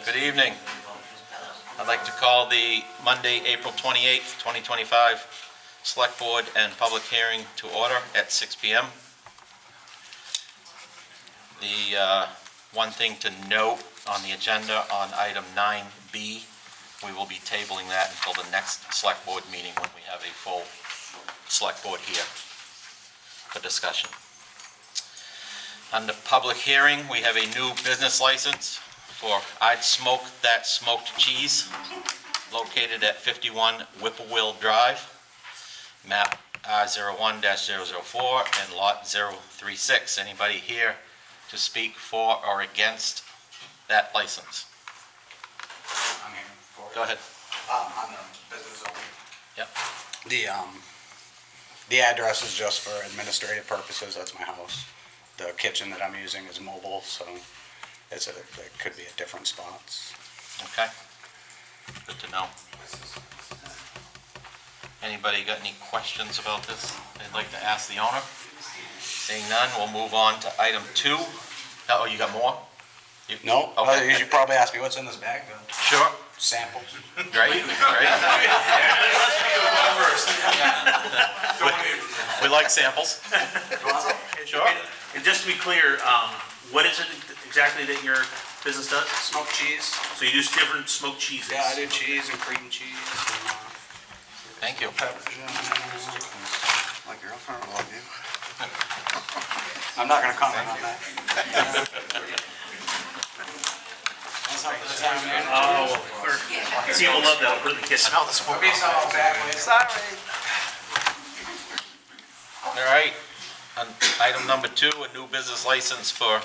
Good evening. I'd like to call the Monday, April 28th, 2025 Select Board and Public Hearing to order at 6 p.m. The one thing to note on the agenda on item 9B, we will be tabling that until the next Select Board meeting when we have a full Select Board here for discussion. Under public hearing, we have a new business license for I'd Smoke That Smoked Cheese, located at 51 Whippoorwill Drive, map R01-004 and lot 036. Anybody here to speak for or against that license? I'm here for it. Go ahead. I'm the business owner. Yep. The address is just for administrative purposes. That's my house. The kitchen that I'm using is mobile, so it could be at different spots. Okay. Good to know. Anybody got any questions about this they'd like to ask the owner? Seeing none, we'll move on to item 2. Oh, you got more? No? Okay. You should probably ask me what's in this bag, though. Sure. Samples. Great. We like samples. Sure. And just to be clear, what is it exactly that your business does? Smoked cheese. So you do different smoked cheeses? Yeah, I do cheese and cream cheese. And, Thank you. pepper jam. My girlfriend will love you. I'm not going to comment on that. That's not for the town manager. Oh, see, we'll love that. We'll put it in the kitchen. Smell the smoke. Okay, so I'll back with- Sorry. All right. On item number 2, a new business license for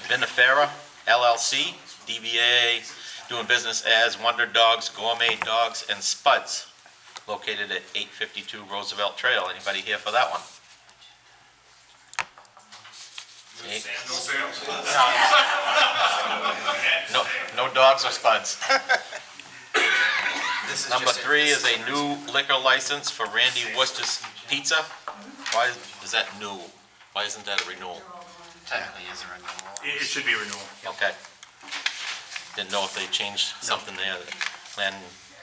Vinifera LLC, DBA, doing business as Wonder Dogs, Gourmet Dogs, and Spuds, located at 852 Roosevelt Trail. Anybody here for that one? No dogs or spuds. Number 3 is a new liquor license for Randy Worcester's Pizza. Why is that new? Why isn't that a renewal? Technically is a renewal. It should be a renewal. Okay. Didn't know if they changed something there. And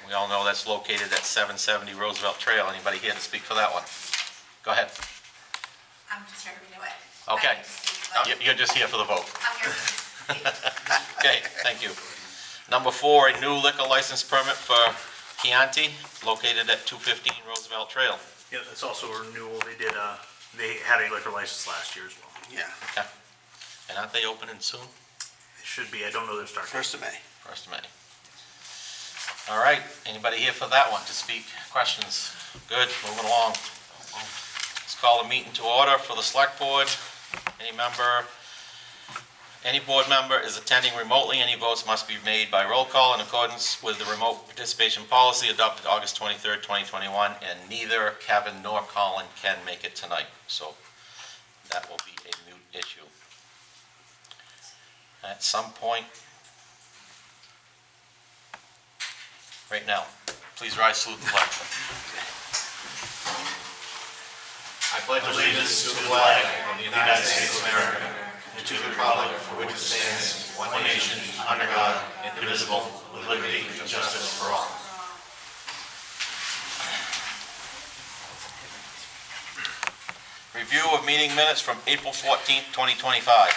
we all know that's located at 770 Roosevelt Trail. Anybody here to speak for that one? Go ahead. I'm just here to renew it. Okay. You're just here for the vote. I'm here. Okay, thank you. Number 4, a new liquor license permit for Chianti, located at 215 Roosevelt Trail. Yeah, that's also a renewal. They had a liquor license last year as well. Yeah. Okay. And aren't they opening soon? It should be. I don't know their start date. 1st of May. 1st of May. All right, anybody here for that one to speak? Questions? Good, moving along. Let's call the meeting to order for the Select Board. Any board member is attending remotely. Any votes must be made by roll call in accordance with the remote participation policy adopted August 23rd, 2021, and neither Kevin nor Colin can make it tonight. So that will be a moot issue. At some point, right now, please rise, salute the flag. I pledge allegiance to the flag of the United States of America and to the republic for which it stands, one nation, under God, indivisible, with liberty and justice for all. Review of meeting minutes from April 14th, 2025.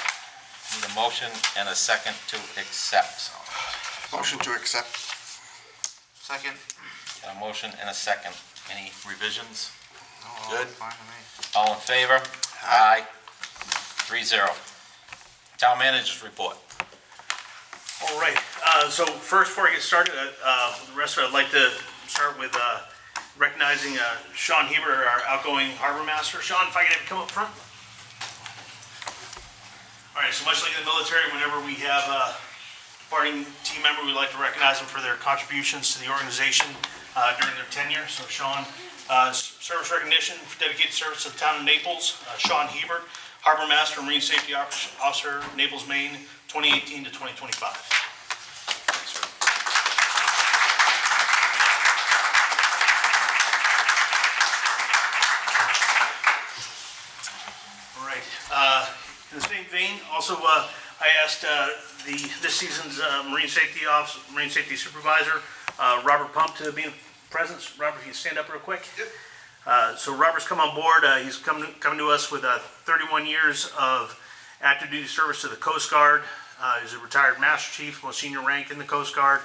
Need a motion and a second to accept. Motion to accept. Second. Got a motion and a second. Any revisions? Oh, Good. fine to me. All in favor? Aye. 3-0. Town manager's report. All right. So first, before I get started, the rest of it, I'd like to start with recognizing Sean Heber, our outgoing harbor master. Sean, if I can have you come up front. All right. So much like in the military, whenever we have a departing team member, we like to recognize them for their contributions to the organization during their tenure. So Sean, service recognition for dedicated service to the town of Naples. Sean Heber, Harbor Master, Marine Safety Officer, Naples, Maine, 2018 to 2025. All right. In the same vein, also, I asked this season's Marine Safety Supervisor, Robert Pump, to be in presence. Robert, if you stand up real quick. Yep. So Robert's come on board. He's coming to us with 31 years of active duty service to the Coast Guard. He's a retired Master Chief, most senior rank in the Coast Guard.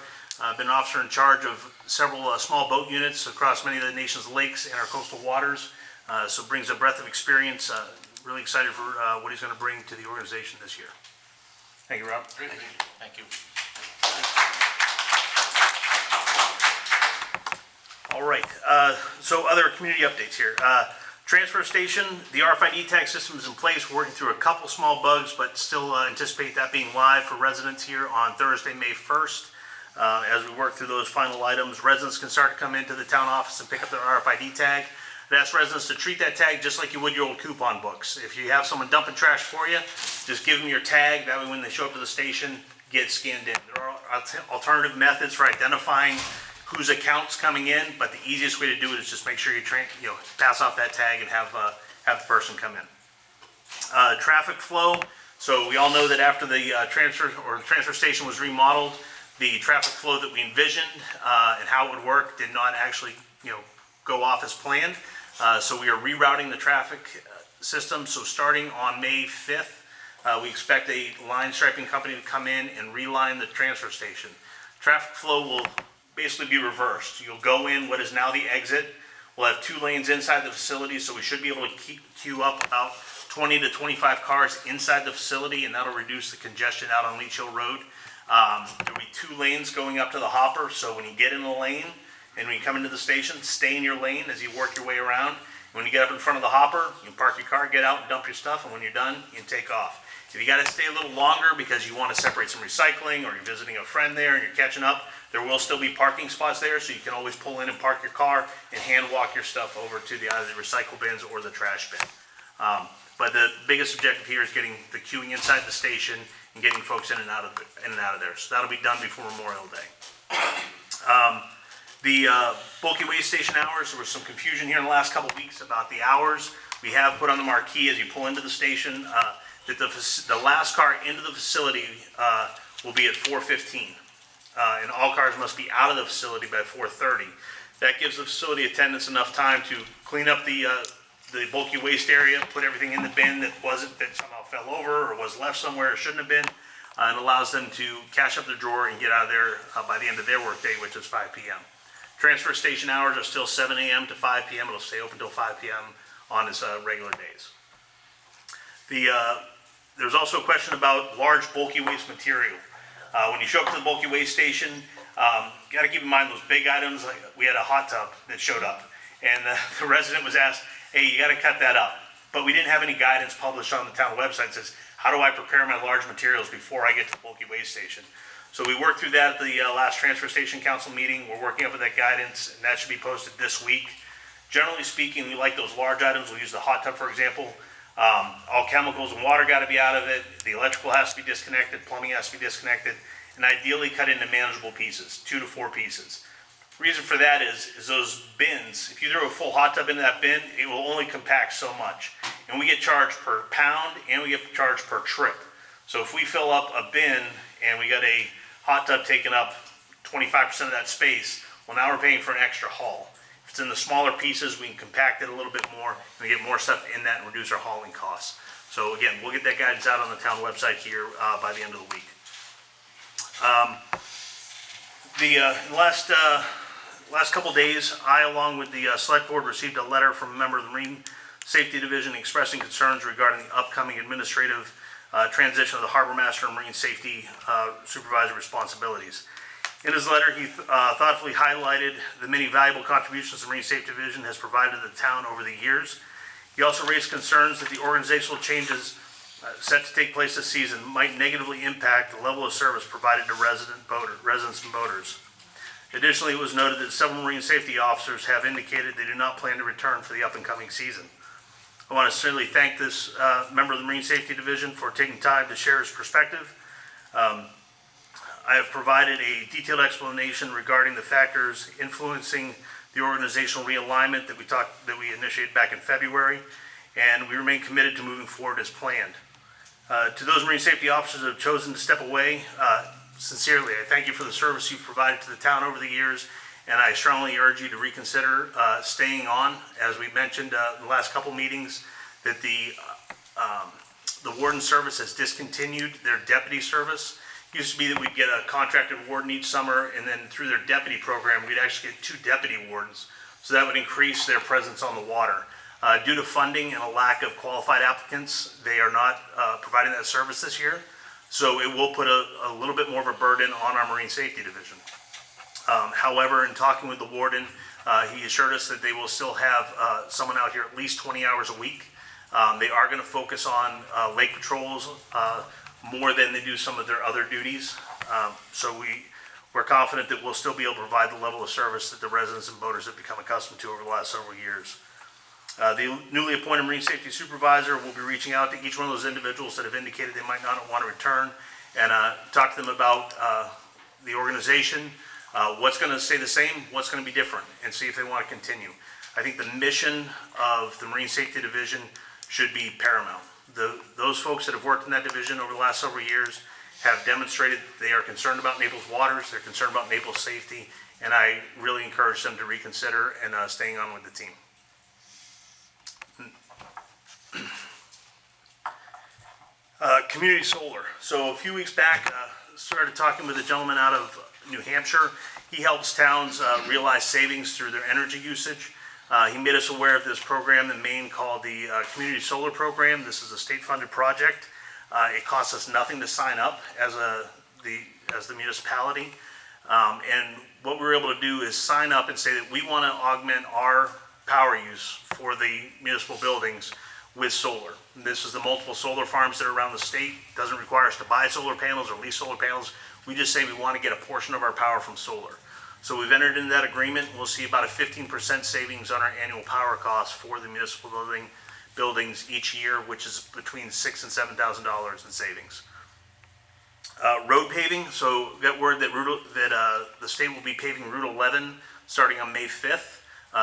Been an officer in charge of several small boat units across many of the nation's lakes and our coastal waters. So brings a breadth of experience. Really excited for what he's going to bring to the organization this year. Thank you, Rob. Thank you. All right, so other community updates here. Transfer station, the RFID tag system is in place. We're working through a couple small bugs, but still anticipate that being live for residents here on Thursday, May 1st. As we work through those final items, residents can start to come into the town office and pick up their RFID tag. I'd ask residents to treat that tag just like you would your old coupon books. If you have someone dumping trash for you, just give them your tag. That way when they show up to the station, get scanned in. There are alternative methods for identifying whose account's coming in, but the easiest way to do it is just make sure you pass off that tag and have the person come in. Traffic flow. So we all know that after the transfer station was remodeled, the traffic flow that we envisioned and how it would work did not actually go off as planned. So we are rerouting the traffic system. So starting on May 5th, we expect a line striping company to come in and reline the transfer station. Traffic flow will basically be reversed. You'll go in what is now the exit. We'll have 2 lanes inside the facility, so we should be able to queue up about 20 to 25 cars inside the facility, and that'll reduce the congestion out on Leach Hill Road. There'll be 2 lanes going up to the hopper, so when you get in the lane and when you come into the station, stay in your lane as you work your way around. When you get up in front of the hopper, you can park your car, get out and dump your stuff, and when you're done, you can take off. If you gotta stay a little longer because you wanna separate some recycling or you're visiting a friend there and you're catching up, there will still be parking spots there, so you can always pull in and park your car and hand walk your stuff over to either the recycle bins or the trash bin. But the biggest objective here is getting the queuing inside the station and getting folks in and out of there. So that'll be done before Memorial Day. The bulky waste station hours, there was some confusion here in the last couple of weeks about the hours. We have put on the marquee as you pull into the station that the last car into the facility will be at 4:15. And all cars must be out of the facility by 4:30. That gives the facility attendants enough time to clean up the bulky waste area, put everything in the bin that somehow fell over or was left somewhere it shouldn't have been, and allows them to cash up their drawer and get out of there by the end of their workday, which is 5 p.m. Transfer station hours are still 7 a.m. to 5 p.m. It'll stay open until 5 p.m. on its regular days. There's also a question about large bulky waste material. When you show up to the bulky waste station, you got to keep in mind those big items. Like we had a hot tub that showed up, and the resident was asked, "Hey, you got to cut that up." But we didn't have any guidance published on the town website that says, "How do I prepare my large materials before I get to the bulky waste station?" So we worked through that at the last transfer station council meeting. We're working up with that guidance, and that should be posted this week. Generally speaking, we like those large items. We'll use the hot tub, for example. All chemicals and water got to be out of it. The electrical has to be disconnected. Plumbing has to be disconnected. And ideally cut into manageable pieces, 2 to 4 pieces. Reason for that is those bins, if you throw a full hot tub into that bin, it will only compact so much. And we get charged per pound and we get charged per trip. So if we fill up a bin and we got a hot tub taking up 25% of that space, well, now we're paying for an extra haul. If it's in the smaller pieces, we can compact it a little bit more and we get more stuff in that and reduce our hauling costs. So again, we'll get that guidance out on the town website here by the end of the week. Last couple days, I, along with the select board, received a letter from a member of the Marine Safety Division expressing concerns regarding the upcoming administrative transition of the Harbor Master and Marine Safety Supervisor responsibilities. In his letter, he thoughtfully highlighted the many valuable contributions the Marine Safety Division has provided to the town over the years. He also raised concerns that the organizational changes set to take place this season might negatively impact the level of service provided to residents and boaters. Additionally, it was noted that several marine safety officers have indicated they do not plan to return for the up and coming season. I want to sincerely thank this member of the Marine Safety Division for taking time to share his perspective. I have provided a detailed explanation regarding the factors influencing the organizational realignment that we initiated back in February, and we remain committed to moving forward as planned. To those marine safety officers that have chosen to step away, sincerely, I thank you for the service you've provided to the town over the years, and I strongly urge you to reconsider staying on. As we mentioned in the last couple meetings, that the warden service has discontinued their deputy service. It used to be that we'd get a contracted warden each summer, and then through their deputy program, we'd actually get 2 deputy wardens. So that would increase their presence on the water. Due to funding and a lack of qualified applicants, they are not providing that service this year. So it will put a little bit more of a burden on our Marine Safety Division. However, in talking with the warden, he assured us that they will still have someone out here at least 20 hours a week. They are going to focus on lake patrols more than they do some of their other duties. So we're confident that we'll still be able to provide the level of service that the residents and boaters have become accustomed to over the last several years. The newly appointed Marine Safety Supervisor will be reaching out to each one of those individuals that have indicated they might not want to return, and talk to them about the organization, what's going to stay the same, what's going to be different, and see if they want to continue. I think the mission of the Marine Safety Division should be paramount. Those folks that have worked in that division over the last several years have demonstrated they are concerned about Naples waters, they're concerned about Naples safety, and I really encourage them to reconsider and staying on with the team. Community solar. So a few weeks back, started talking with a gentleman out of New Hampshire. He helps towns realize savings through their energy usage. He made us aware of this program in Maine called the Community Solar Program. This is a state-funded project. It costs us nothing to sign up as the municipality. And what we were able to do is sign up and say that we want to augment our power use for the municipal buildings with solar. This is the multiple solar farms that are around the state. It doesn't require us to buy solar panels or lease solar panels. We just say we want to get a portion of our power from solar. So we've entered into that agreement. We'll see about a 15% savings on our annual power costs for the municipal buildings each year, which is between $6,000 and $7,000 in savings. Road paving. So we got word that the state will be paving Route 11 starting on May 5th.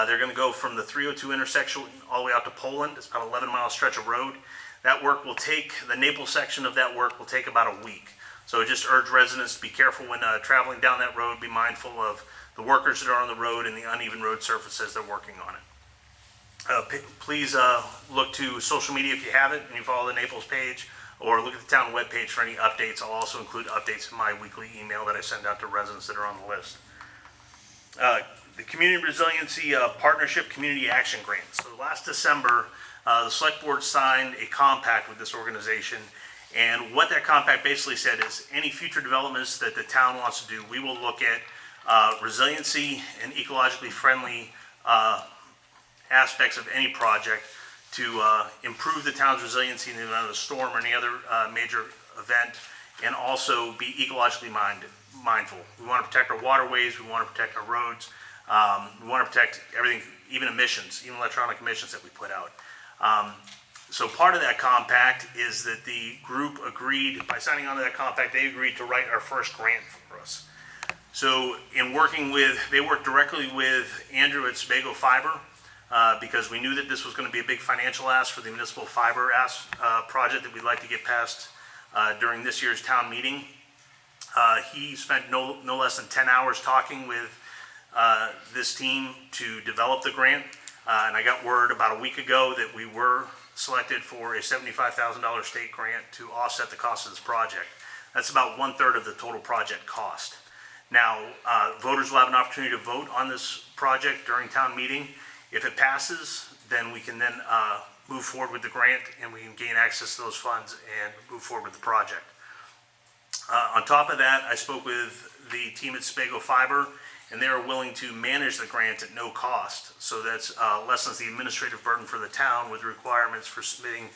They're going to go from the 302 intersection all the way out to Poland. It's about an 11-mile stretch of road. That work will take, the Naples section of that work will take about a week. So I just urge residents to be careful when traveling down that road, be mindful of the workers that are on the road and the uneven road surfaces they're working on it. Please look to social media if you haven't and you follow the Naples page, or look at the town webpage for any updates. I'll also include updates in my weekly email that I send out to residents that are on the list. The Community Resiliency Partnership Community Action Grant. So last December, the Select Board signed a compact with this organization, and what that compact basically said is any future developments that the town wants to do, we will look at resiliency and ecologically friendly aspects of any project to improve the town's resiliency in the event of a storm or any other major event, and also be ecologically mindful. We want to protect our waterways, we want to protect our roads, we want to protect everything, even emissions, even electronic emissions that we put out. So part of that compact is that the group agreed, by signing on to that compact, they agreed to write our first grant for us. So in working with, they worked directly with Andrew at Sebago Fiber, because we knew that this was going to be a big financial ask for the municipal fiber project that we'd like to get passed during this year's town meeting. He spent no less than 10 hours talking with this team to develop the grant, and I got word about a week ago that we were selected for a $75,000 state grant to offset the cost of this project. That's about 1/3 of the total project cost. Now, voters will have an opportunity to vote on this project during town meeting. If it passes, then we can then move forward with the grant and we can gain access to those funds and move forward with the project. On top of that, I spoke with the team at Sebago Fiber, and they are willing to manage the grant at no cost. So that's lessens the administrative burden for the town with requirements for submitting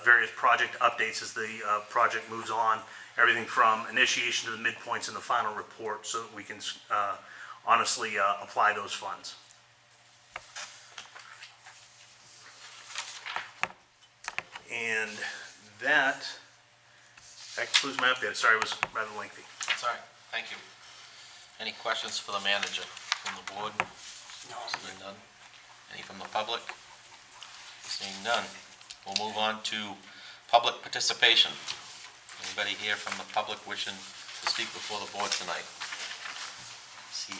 various project updates as the project moves on, everything from initiation to the midpoints in the final report, so that we can honestly apply those funds. And that concludes my update. Sorry, it was rather lengthy. That's all right, thank you. Any questions for the manager from the board? No. Seeing none. Any from the public? Seeing none. We'll move on to Public participation. Anybody here from the public wishing to speak before the board tonight? See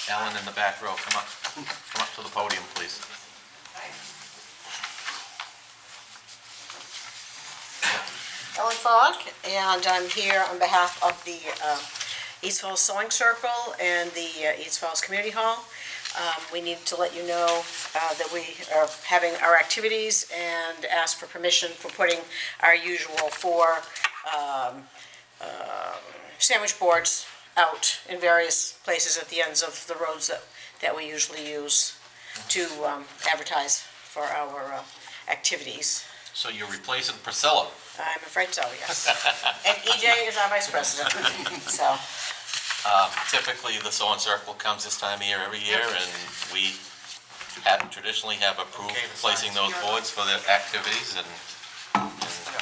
Alan in the back row. Come up to the podium, please. Ellen Fogg, and I'm here on behalf of the East Falls Sewing Circle and the East Falls Community Hall. We need to let you know that we are having our activities and ask for permission for putting our usual 4 sandwich boards out in various places at the ends of the roads that we usually use to advertise for our activities. So you're replacing Priscilla. I'm afraid so, yes. And EJ is our vice president, so. Typically, the sewing circle comes this time of year every year, and we traditionally have approved placing those boards for their activities, and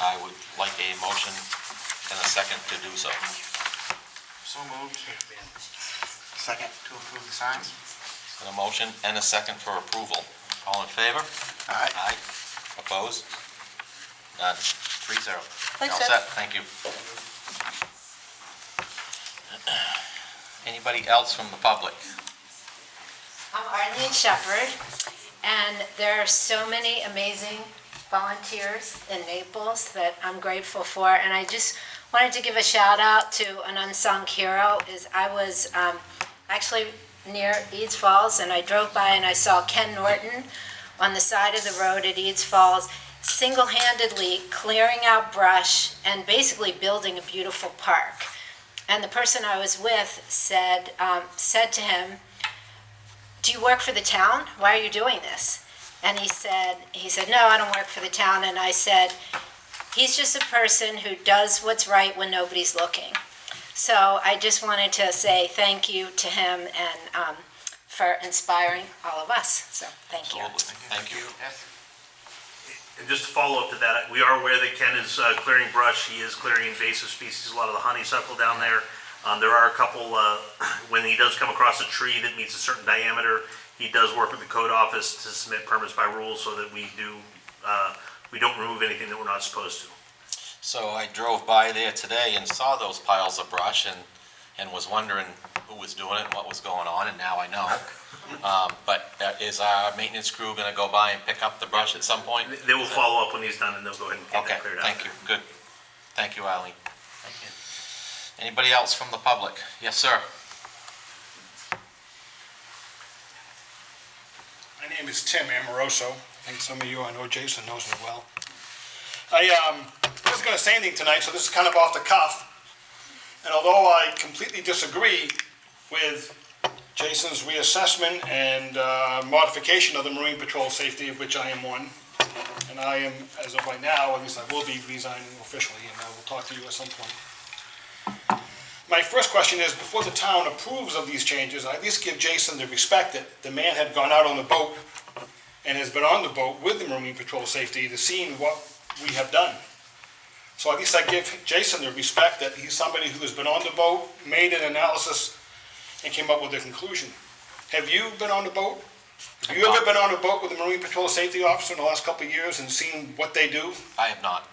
I would like a motion and a second to do so. So moved. Second to approve the signs? And a motion and a second for approval. All in favor? Aye. Aye. Opposed? None. 3-0. Thanks, All Ed. set, thank you. Anybody else from the public? I'm Arlene Shepherd, and there are so many amazing volunteers in Naples that I'm grateful for, and I just wanted to give a shout out to an unsung hero. I was actually near Eads Falls, and I drove by and I saw Ken Norton on the side of the road at Eads Falls, single-handedly clearing out brush and basically building a beautiful park. And the person I was with said to him, "Do you work for the town? Why are you doing this?" And he said, "No, I don't work for the town." And I said, "He's just a person who does what's right when nobody's looking." So I just wanted to say thank you to him and for inspiring all of us. So thank you. Absolutely, thank you. And just to follow up to that, we are aware that Ken is clearing brush. He is clearing invasive species, a lot of the honeysuckle down there. There are a couple, when he does come across a tree that meets a certain diameter, he does work with the code office to submit permits by rule so that we don't remove anything that we're not supposed to. So I drove by there today and saw those piles of brush and was wondering who was doing it and what was going on, and now I know. But is our maintenance crew gonna go by and pick up the brush at some point? They will follow up when he's done and they'll go ahead and get Okay, that cleared out. thank you, good. Thank you, Eileen. Anybody else from the public? Yes, sir. My name is Tim Amoroso. I think some of you, I know Jason knows me well. I wasn't going to say anything tonight, so this is kind of off the cuff. And although I completely disagree with Jason's reassessment and modification of the Marine Patrol safety, of which I am one, and I am, as of right now, at least I will be resigning officially, and I will talk to you at some point. My first question is, before the town approves of these changes, I at least give Jason the respect that the man had gone out on the boat and has been on the boat with the Marine Patrol safety to see what we have done. So at least I give Jason the respect that he's somebody who has been on the boat, made an analysis, and came up with a conclusion. Have you been on the boat? Have you ever been on a boat with a Marine Patrol safety officer in the last couple of years and seen what they do? I have not.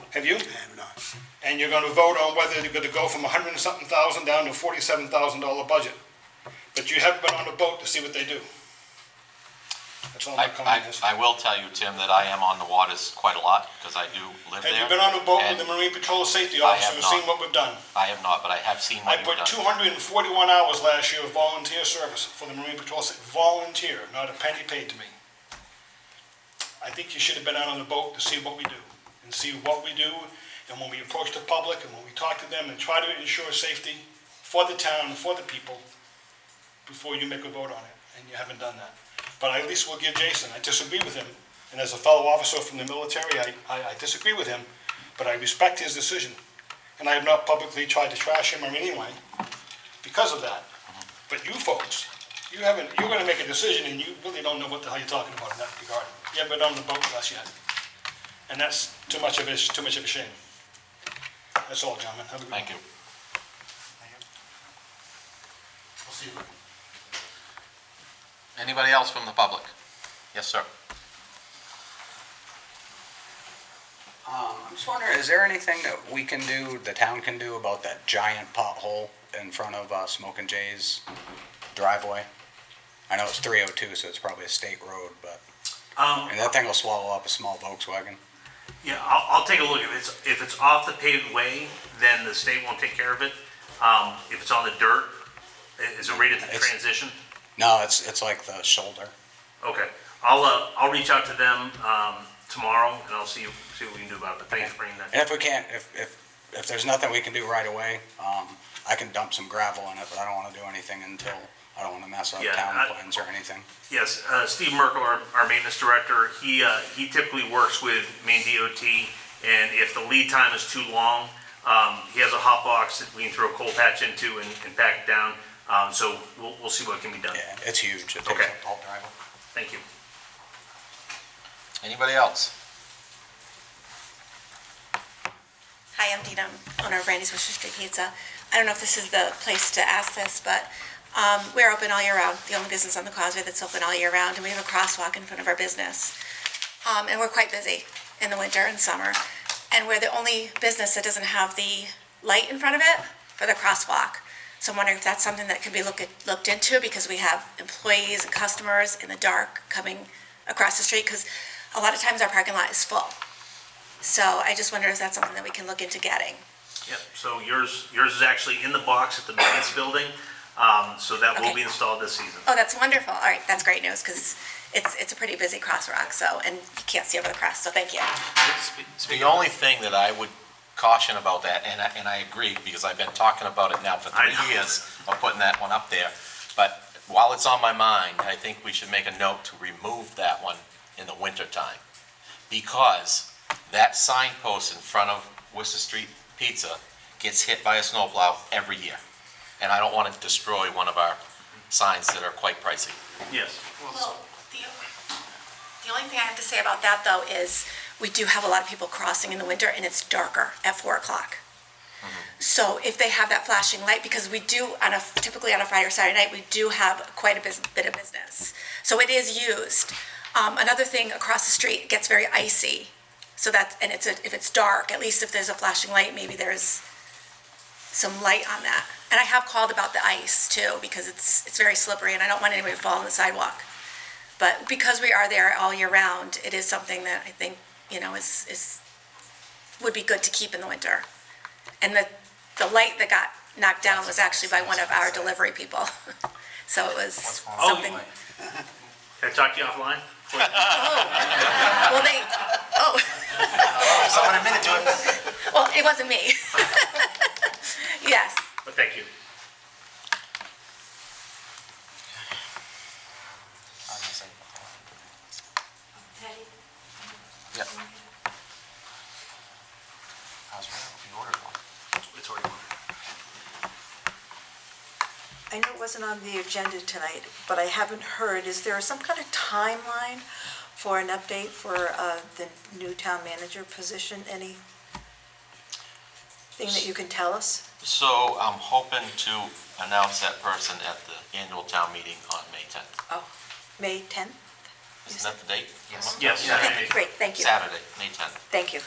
Have you? I have not. And you're gonna vote on whether you're gonna go from $100 and something thousand down to a $47,000 budget. But you haven't been on the boat to see what they do. That's all my comment is. I will tell you, Tim, that I am on the waters quite a lot, because I do live there. Have you been on a boat with and the Marine Patrol safety I officer have and seen not. what we've done? I have not, but I have seen I what put you've done. 241 hours last year of volunteer service for the Marine Patrol, volunteer, not a penny paid to me. I think you should have been out on the boat to see what we do, and see what we do, and when we approach the public, and when we talk to them, and try to ensure safety for the town and for the people, before you make a vote on it, and you haven't done that. But I at least will give Jason, I disagree with him, and as a fellow officer from the military, I disagree with him, but I respect his decision. And I have not publicly tried to trash him or anyway because of that. But you folks, you're gonna make a decision and you really don't know what the hell you're talking about in that regard. You haven't been on the boat with us yet. And that's too much of a shame. That's all, gentlemen. Have a good one. Thank you. We'll see. Anybody else from the public? Yes, sir. I'm just wondering, is there anything that we can do, the town can do about that giant pothole in front of Smokin' Jay's driveway? I know it's 302, so it's probably a state road, but, and that thing will swallow up a small Volkswagen. Yeah, I'll take a look. If it's off the paved way, then the state won't take care of it. If it's on the dirt, is it right at the transition? No, it's like the shoulder. Okay, I'll reach out to them, tomorrow, and I'll see what we can do about it, but thanks for bringing that. And if we can't, if there's nothing we can do right away, I can dump some gravel in it, but I don't wanna do anything until, I don't wanna mess up Yeah, town plans or anything. Yes, Steve Merkel, our maintenance director, he typically works with Maine DOT, and if the lead time is too long, he has a hot box that we can throw a coal patch into and pack it down, so we'll see what can be done. Yeah, it's huge, it takes Okay. up the whole driveway. Thank you. Anybody else? Hi, I'm Dina, owner of Randy's Worcester Street Pizza. I don't know if this is the place to ask this, but we're open all year round, the only business on the causeway that's open all year round, and we have a crosswalk in front of our business. And we're quite busy in the winter and summer, and we're the only business that doesn't have the light in front of it for the crosswalk. So I'm wondering if that's something that could be looked into, because we have employees and customers in the dark coming across the street, because a lot of times our parking lot is full. So I just wonder if that's something that we can look into getting. Yep, so yours is actually in the box at the maintenance building, so that will Okay. be installed this season. Oh, that's wonderful. All right, that's great news, because it's a pretty busy crosswalk, so, and you can't see over the cross, so thank you. The only thing that I would caution about that, and I agree, because I've been talking about it now for I 3 know. years of putting that one up there, but while it's on my mind, I think we should make a note to remove that one in the winter time, because that signpost in front of Worcester Street Pizza gets hit by a snowplow every year, and I don't want to destroy one of our signs that are quite pricey. Yes. Well, the only thing I have to say about that, though, is we do have a lot of people crossing in the winter, and it's darker at 4 o'clock. So if they have that flashing light, because we do, typically on a Friday or Saturday night, we do have quite a bit of business. So it is used. Another thing, across the street, it gets very icy. So if it's dark, at least if there's a flashing light, maybe there's some light on that. And I have called about the ice too, because it's very slippery, and I don't want anybody to fall on the sidewalk. But because we are there all year round, it is something that I think, would be good to keep in the winter. And the light that got knocked down was actually by one of our delivery people. So it was something. Can I talk to you offline? Well, Someone admitted to it. well, it wasn't me. Yes. But thank you. Yep. You ordered one. It's already on. I know it wasn't on the agenda tonight, but I haven't heard, is there some kind of timeline for an update for the new town manager position? Anything that you can tell us? So I'm hoping to announce that person at the annual town meeting on May 10th. Oh, May 10th? Isn't that the date? Yes. Yes. Okay, great, thank you. Saturday, May 10th. Thank you.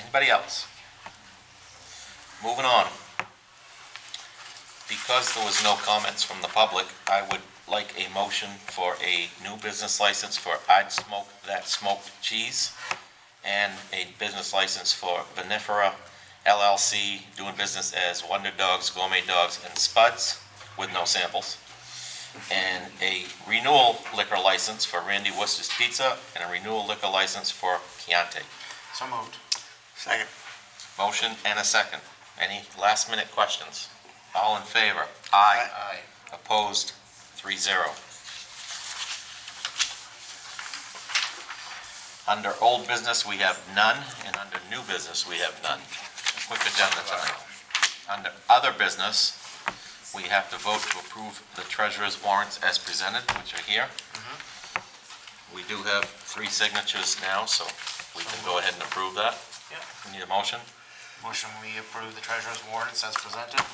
Anybody else? Moving on. Because there was no comments from the public, I would like a motion for a new business license for I'd Smoke That Smoked Cheese, and a business license for Vinifera LLC, doing business as Wonder Dogs, Gourmet Dogs, and Spuds, with no samples, and a renewal liquor license for Randy Worcester's Pizza, and a renewal liquor license for Chianti. So moved. Second. Motion and a second. Any last minute questions? All in favor? Aye. Aye. Opposed? 3-0. Under old business, we have none, and under new business, we have none. Quick agenda tonight. Under other business, we have to vote to approve the treasurer's warrants as presented, which are here. We do have 3 signatures now, so we can go ahead and approve that. Yep. We need a motion? Motion, we approve the treasurer's warrants as presented.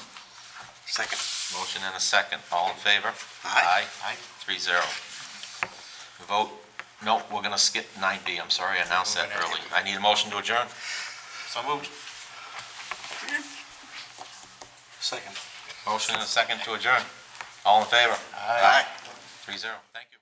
Second. Motion and a second. All in favor? Aye. Aye. 3-0. Vote, no, we're gonna skip 9B. I'm sorry, I announced that early. I need a motion to adjourn. So moved. Second. Motion and a second to adjourn. All in favor? Aye. 3-0. Thank you.